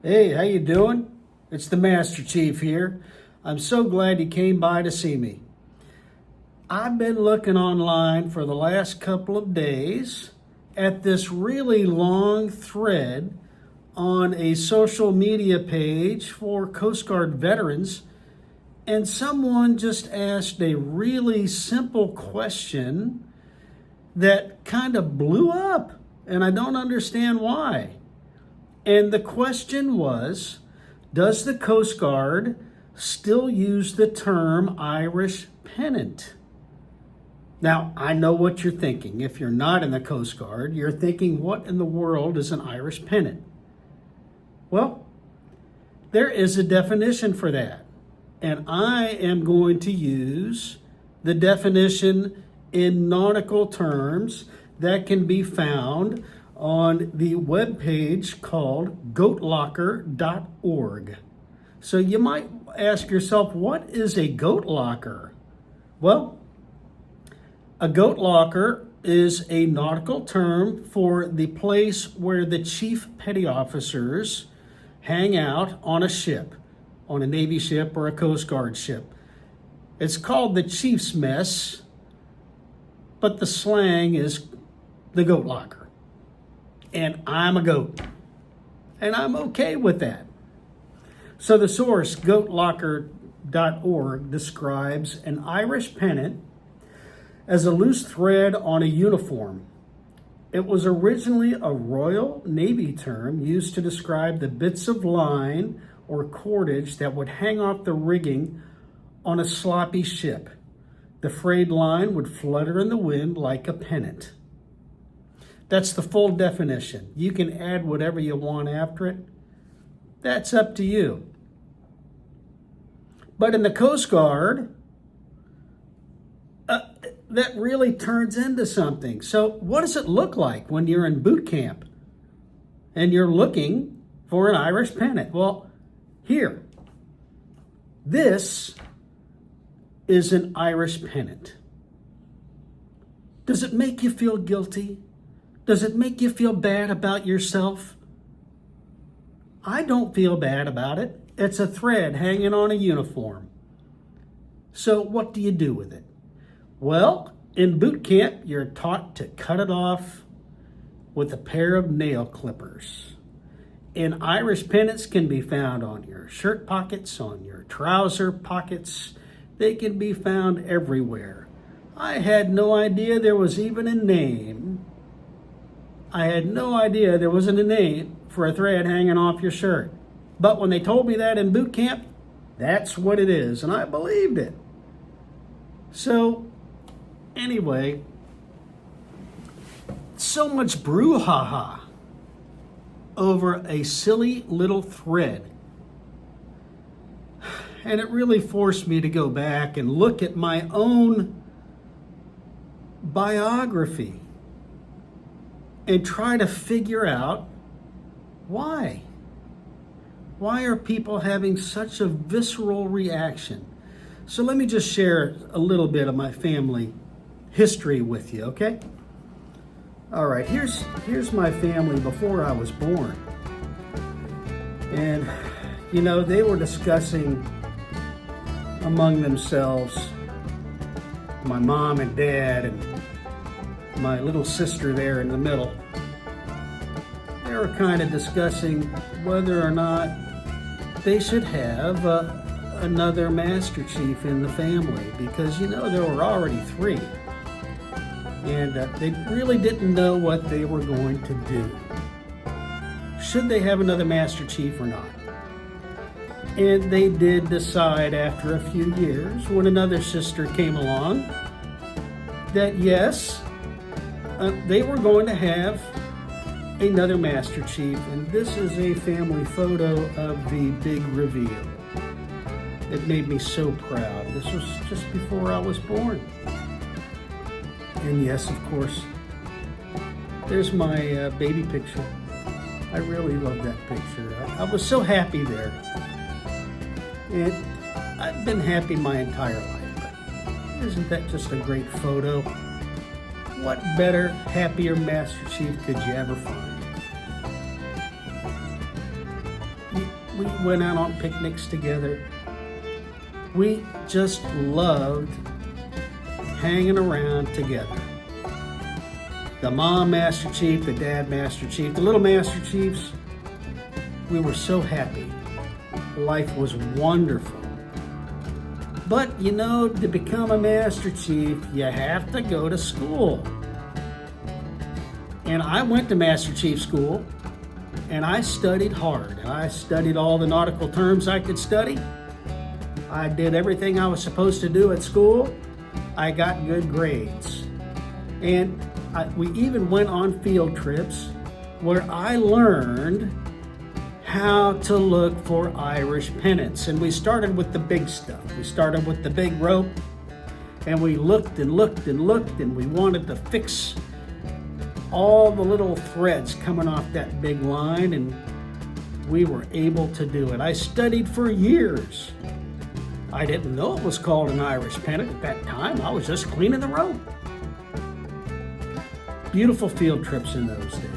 Hey, how you doing? It's the Master Chief here. I'm so glad you came by to see me. I've been looking online for the last couple of days at this really long thread on a social media page for Coast Guard veterans, and someone just asked a really simple question that kind of blew up, and I don't understand why. And the question was, does the Coast Guard still use the term Irish Pennant? Now, I know what you're thinking. If you're not in the Coast Guard, you're thinking, what in the world is an Irish Pennant? Well, there is a definition for that. And I am going to use the definition in nautical terms that can be found on the webpage called goatlocker.org. So you might ask yourself, what is a goat locker? Well, a goat locker is a nautical term for the place where the chief petty officers hang out on a ship, on a Navy ship or a Coast Guard ship. It's called the chief's mess, but the slang is the goat locker. And I'm a goat. And I'm okay with that. So the source, goatlocker.org, describes an Irish pennant as a loose thread on a uniform. It was originally a Royal Navy term used to describe the bits of line or cordage that would hang off the rigging on a sloppy ship. The frayed line would flutter in the wind like a pennant. That's the full definition. You can add whatever you want after it. That's up to you. But in the Coast Guard, that really turns into something. So what does it look like when you're in boot camp and you're looking for an Irish pennant? Well, here, this is an Irish pennant. Does it make you feel guilty? Does it make you feel bad about yourself? I don't feel bad about it. It's a thread hanging on a uniform. So what do you do with it? Well, in boot camp, you're taught to cut it off with a pair of nail clippers. And Irish pennants can be found on your shirt pockets, on your trouser pockets. They can be found everywhere. I had no idea there was even a name. I had no idea there wasn't a name for a thread hanging off your shirt. But when they told me that in boot camp, that's what it is, and I believed it. So, anyway, so much brouhaha over a silly little thread. And it really forced me to go back and look at my own biography and try to figure out why. Why are people having such a visceral reaction? So let me just share a little bit of my family history with you, okay? All right, here's my family before I was born. And, you know, they were discussing among themselves, my mom and dad and my little sister there in the middle. They were kind of discussing whether or not they should have another Master Chief in the family, because, you know, there were already 3. And they really didn't know what they were going to do. Should they have another Master Chief or not? And they did decide after a few years, when another sister came along, that yes, they were going to have another Master Chief, and this is a family photo of the big reveal. It made me so proud. This was just before I was born. And yes, of course, there's my baby picture. I really love that picture. I was so happy there. And I've been happy my entire life. But isn't that just a great photo? What better, happier Master Chief could you ever find? We went out on picnics together. We just loved hanging around together. The mom Master Chief, the dad Master Chief, the little Master Chiefs, we were so happy. Life was wonderful. But you know, to become a Master Chief, you have to go to school. And I went to Master Chief school, and I studied hard. I studied all the nautical terms I could study. I did everything I was supposed to do at school. I got good grades. And we even went on field trips where I learned how to look for Irish pennants. And we started with the big stuff. We started with the big rope, and we looked and looked and looked, and we wanted to fix all the little threads coming off that big line, and we were able to do it. I studied for years. I didn't know it was called an Irish pennant at that time. I was just cleaning the rope. Beautiful field trips in those days.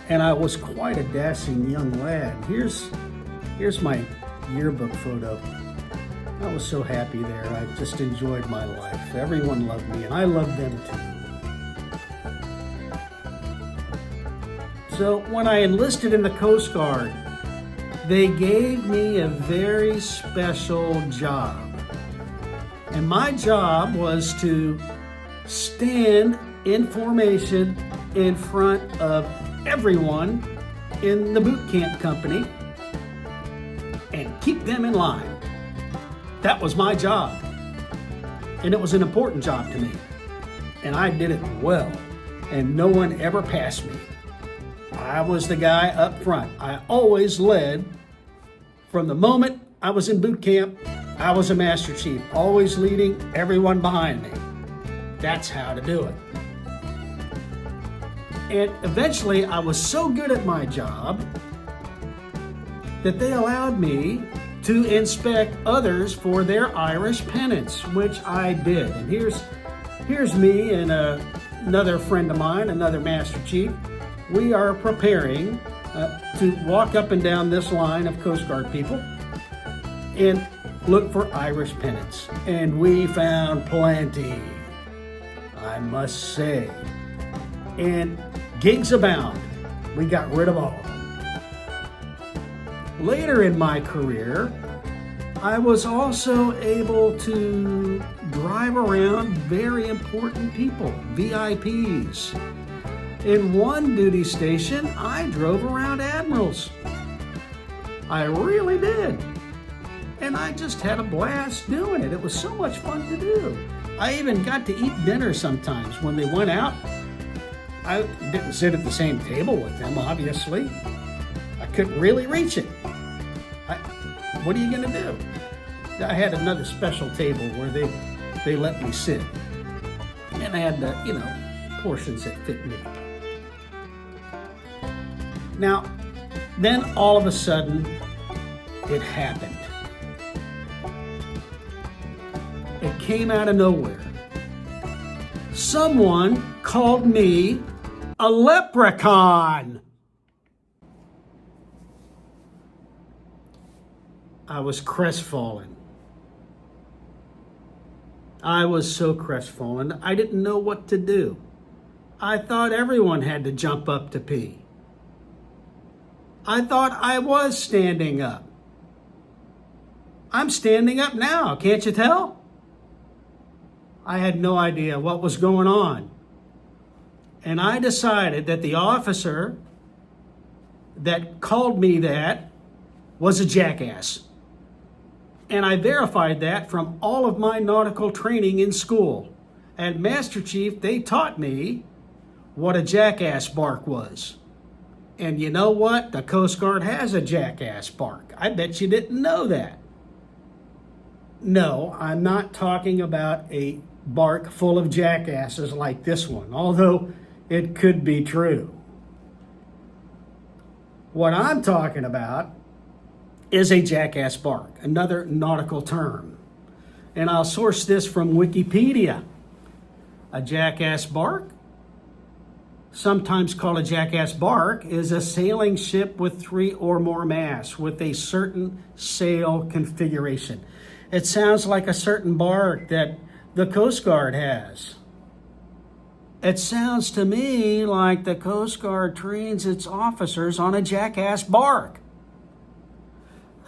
And I was quite a dashing young lad. Here's my yearbook photo. I was so happy there. I just enjoyed my life. Everyone loved me, and I loved them too. So when I enlisted in the Coast Guard, they gave me a very special job. And my job was to stand in formation in front of everyone in the boot camp company and keep them in line. That was my job. And it was an important job to me. And I did it well. And no one ever passed me. I was the guy up front. I always led. From the moment I was in boot camp, I was a Master Chief, always leading everyone behind me. That's how to do it. And eventually I was so good at my job that they allowed me to inspect others for their Irish pennants, which I did. And here's me and another friend of mine, another Master Chief. We are preparing to walk up and down this line of Coast Guard people and look for Irish pennants. And we found plenty, I must say. And gigs abound. We got rid of all of them. Later in my career, I was also able to drive around very important people, VIPs. In one duty station, I drove around admirals. I really did. And I just had a blast doing it. It was so much fun to do. I even got to eat dinner sometimes when they went out. I didn't sit at the same table with them, obviously. I couldn't really reach it. What are you gonna do? I had another special table where they let me sit. And I had portions that fit me. Now, then all of a sudden, it happened. It came out of nowhere. Someone called me a leprechaun. I was crestfallen. I was so crestfallen, I didn't know what to do. I thought everyone had to jump up to pee. I thought I was standing up. I'm standing up now, can't you tell? I had no idea what was going on. And I decided that the officer that called me that was a jackass. And I verified that from all of my nautical training in school. At Master Chief, they taught me what a jackass bark was. And you know what? The Coast Guard has a jackass bark. I bet you didn't know that. No, I'm not talking about a bark full of jackasses like this one, although it could be true. What I'm talking about is a jackass bark, another nautical term. And I'll source this from Wikipedia. A jackass bark? sometimes called a jackass bark, is a sailing ship with 3 or more masts with a certain sail configuration. It sounds like a certain bark that the Coast Guard has. It sounds to me like the Coast Guard trains its officers on a jackass bark.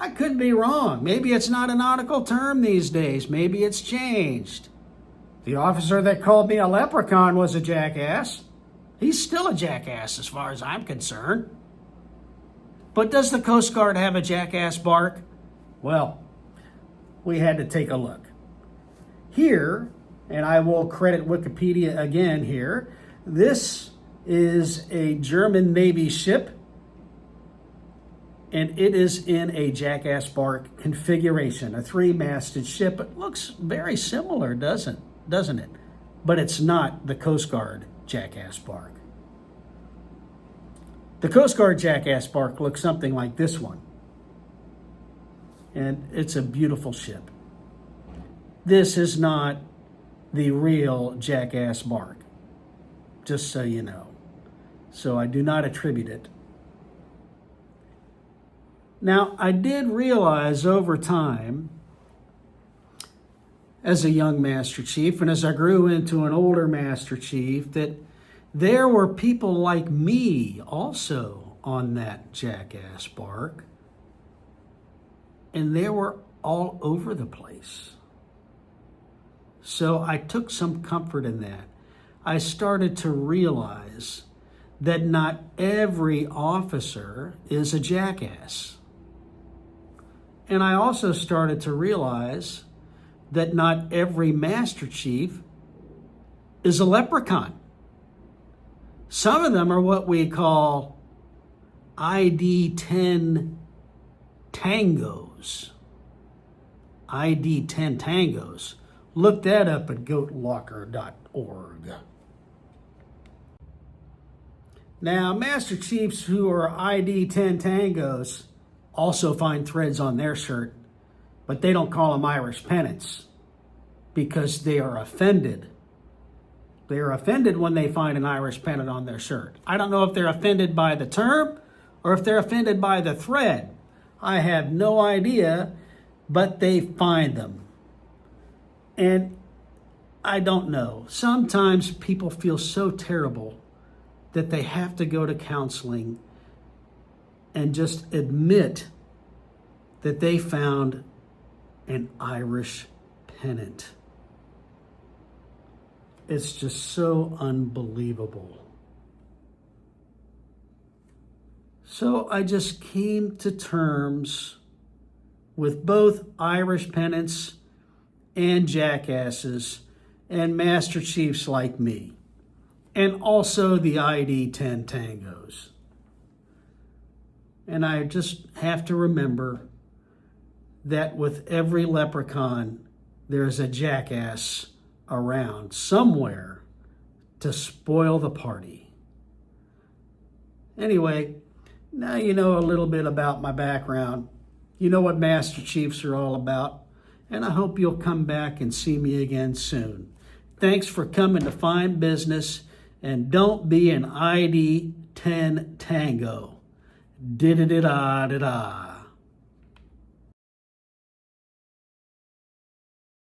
I could be wrong. Maybe it's not a nautical term these days. Maybe it's changed. The officer that called me a leprechaun was a jackass. He's still a jackass as far as I'm concerned. But does the Coast Guard have a jackass bark? Well, we had to take a look. Here, and I will credit Wikipedia again here, this is a German Navy ship, and it is in a jackass bark configuration, a 3-masted ship. It looks very similar, doesn't it? But it's not the Coast Guard jackass bark. The Coast Guard jackass bark looks something like this one. And it's a beautiful ship. This is not the real jackass bark, just so you know. So I do not attribute it. Now, I did realize over time, as a young Master Chief, and as I grew into an older Master Chief, that there were people like me also on that jackass bark, and they were all over the place. So I took some comfort in that. I started to realize that not every officer is a jackass. And I also started to realize that not every Master Chief is a leprechaun. Some of them are what we call ID-10 tangos. ID-10 tangos. Look that up at goatlocker.org. Now, Master Chiefs who are ID-10 tangos also find threads on their shirt, but they don't call them Irish Pennants because they are offended. They are offended when they find an Irish Pennant on their shirt. I don't know if they're offended by the term or if they're offended by the thread. I have no idea, but they find them. And I don't know. Sometimes people feel so terrible that they have to go to counseling and just admit that they found an Irish pennant. It's just so unbelievable. So I just came to terms with both Irish pennants and jackasses and Master Chiefs like me, and also the ID-10 tangos. And I just have to remember that with every leprechaun, there's a jackass around somewhere to spoil the party. Anyway, now you know a little bit about my background. You know what Master Chiefs are all about. And I hope you'll come back and see me again soon. Thanks for coming to Fine Business, and don't be an ID-10 tango. Did-da-da-da-da-da.